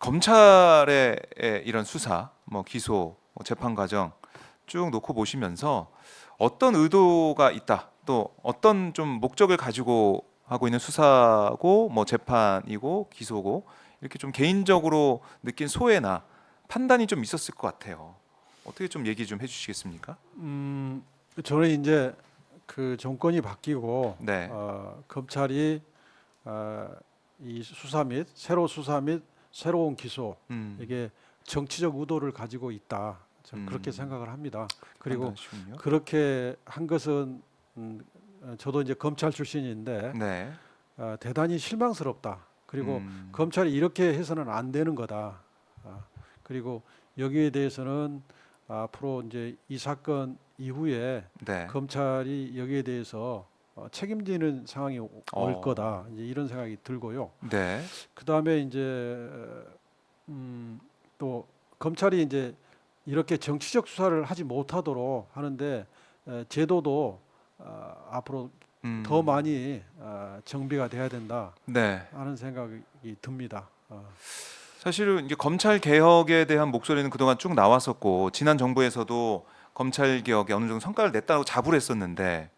검찰의 이런 수사, 뭐 기소, 뭐 재판 과정 쭉 놓고 보시면서 어떤 의도가 있다, 또 어떤 좀 목적을 가지고 하고 있는 수사고, 뭐 재판이고 기소고, 이렇게 좀 개인적으로 느낀 소회나 판단이 좀 있었을 것 같아요. 어떻게 좀 얘기 좀 해주시겠습니까? 저는 이제 그 정권이 바뀌고 네, 검찰이 어, 이 수사 및 새로운 기소 음, 이게 정치적 의도를 가지고 있다. 저는 그렇게 음, 생각을 합니다. 그리고 판단하시군요. 그렇게 한 것은 저도 이제 검찰 출신인데 네, 대단히 실망스럽다. 그리고 음, 검찰이 이렇게 해서는 안 되는 거다. 그리고 여기에 대해서는 앞으로 이제 이 사건 이후에 네, 검찰이 여기에 대해서 책임지는 상황이 올 어, 거다. 이제 이런 생각이 들고요. 네, 그 다음에 이제 또 검찰이 이제 이렇게 정치적 수사를 하지 못하도록 하는데 제도도 앞으로 더 음, 많이 정비가 돼야 된다 네. 하는 생각이 듭니다. 사실은 이제 검찰 개혁에 대한 목소리는 그동안 쭉 나왔었고, 지난 정부에서도 검찰 개혁에 어느 정도 성과를 냈다고 자부를 했었는데,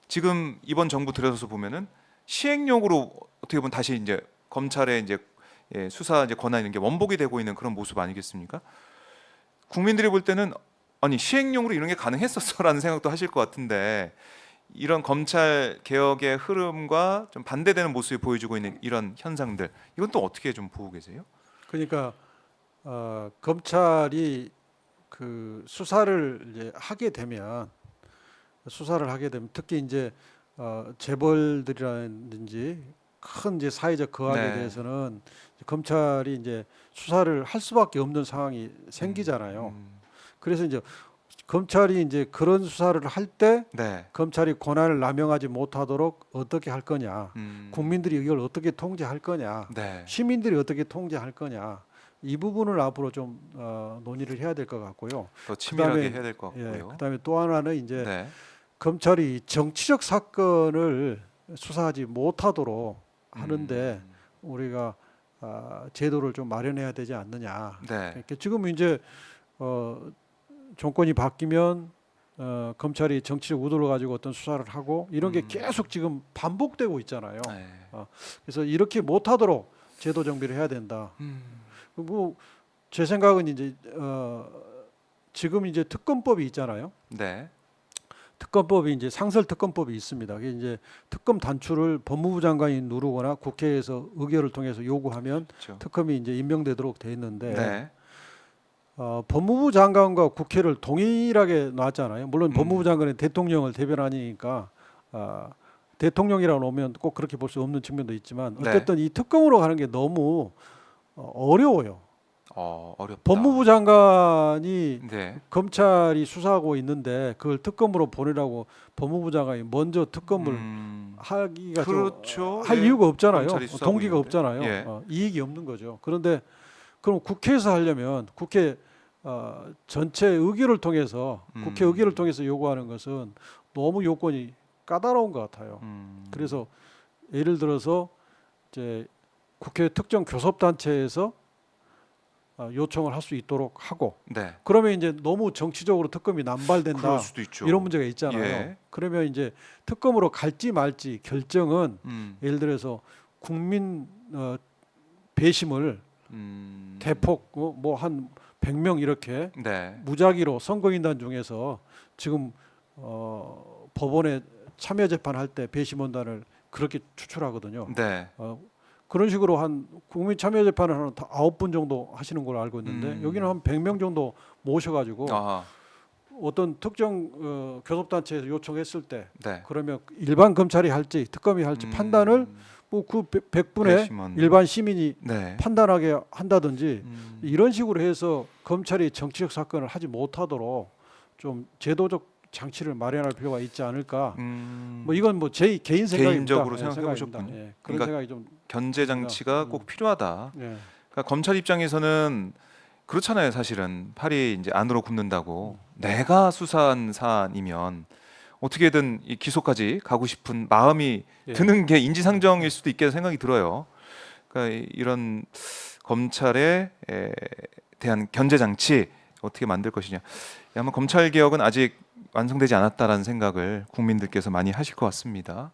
지금 이번 정부 들어서서 보면은 시행령으로 어떻게 보면 다시 이제 검찰의 이제 수사 이제 권한이 있는 게 원복이 되고 있는 그런 모습 아니겠습니까? 국민들이 볼 때는 아니 시행령으로 이런 게 가능했었어라는 생각도 하실 것 같은데, 이런 검찰 개혁의 흐름과 좀 반대되는 모습을 보여주고 있는 이런 현상들, 이건 또 어떻게 좀 보고 계세요? 그러니까 검찰이 그 수사를 하게 되면 특히 이제 재벌들이라든지 큰 이제 사회적 거악에 네. 대해서는 검찰이 이제 수사를 할 수밖에 없는 상황이 음, 생기잖아요. 음, 그래서 이제 검찰이 이제 그런 수사를 할 때 네. 검찰이 권한을 남용하지 못하도록 어떻게 할 거냐, 음, 국민들이 이걸 어떻게 통제할 거냐, 네. 시민들이 어떻게 통제할 거냐, 이 부분을 앞으로 좀 논의를 해야 될 것 같고요. 더 치밀하게 그다음에 해야 될 것 같고요. 그다음에 또 하나는 이제 네. 검찰이 정치적 사건을 수사하지 못하도록 하는데 음, 우리가 제도를 좀 마련해야 되지 않느냐. 네. 그러니까 지금 이제 어, 정권이 바뀌면 검찰이 정치적 의도를 가지고 어떤 수사를 하고 이런 게 음, 계속 지금 반복되고 있잖아요. 네. 그래서 이렇게 못하도록 제도 정비를 해야 된다. 음, 뭐 제 생각은 이제 지금 이제 특검법이 있잖아요. 네. 특검법이 이제 상설특검법이 있습니다. 그게 이제 특검 단추를 법무부 장관이 누르거나 국회에서 의결을 통해서 요구하면 그렇죠. 특검이 이제 임명되도록 돼 있는데 네. 법무부 장관과 국회를 동일하게 놨잖아요. 물론 법무부 음, 장관은 대통령을 대변하니까 대통령이라고 놓으면 꼭 그렇게 볼 수 없는 측면도 있지만 네. 어쨌든 이 특검으로 가는 게 너무 어려워요. 어렵다. 법무부 장관이 네. 검찰이 수사하고 있는데 그걸 특검으로 보내라고 법무부 장관이 먼저 특검을 하기가 좀 그렇죠. 할 예. 이유가 없잖아요. 검찰이 수사하고 동기가 있는데. 없잖아요. 예. 이익이 없는 거죠. 그런데 그럼 국회에서 하려면 국회 전체 의결을 통해서 국회 의결을 음, 통해서 요구하는 것은 너무 요건이 까다로운 것 같아요. 음, 그래서 예를 들어서 이제 국회 특정 교섭단체에서 요청을 할 수 있도록 하고 네. 그러면 이제 너무 정치적으로 특검이 그럴 남발된다 수도 이런 있죠. 문제가 있잖아요. 예. 그러면 이제 특검으로 갈지 말지 결정은 음, 예를 들어서 국민 배심을 음, 대폭 뭐 한 100명 이렇게 네. 무작위로 선거인단 중에서 지금 법원에 참여 재판할 때 배심원단을 그렇게 추출하거든요. 네. 어, 그런 식으로 한 국민 참여 재판을 한 9분 정도 하시는 걸로 알고 있는데 여기는 음, 한 100명 정도 모셔가지고 아, 어떤 특정 교섭단체에서 요청했을 때 네. 그러면 일반 검찰이 할지 특검이 할지 판단을 음, 뭐 그 100분의 배심원들. 일반 시민이 네. 판단하게 한다든지 음, 이런 식으로 해서 검찰이 정치적 사건을 하지 못하도록 좀 제도적 장치를 마련할 필요가 있지 않을까. 뭐 음, 이건 뭐 제 개인 생각입니다. 개인적으로 생각해 생각입니다. 보셨군요. 그런 그러니까 생각이 좀 견제 듭니다. 장치가 꼭 필요하다. 예. 그러니까 검찰 입장에서는 그렇잖아요. 사실은 팔이 이제 안으로 굽는다고. 내가 수사한 사안이면 어떻게든 이 기소까지 가고 싶은 마음이 예. 드는 게 인지상정일 수도 있게 생각이 들어요. 그러니까 이런 검찰에 대한 견제 장치 어떻게 만들 것이냐. 아마 검찰 개혁은 아직 완성되지 않았다라는 생각을 국민들께서 많이 하실 것 같습니다.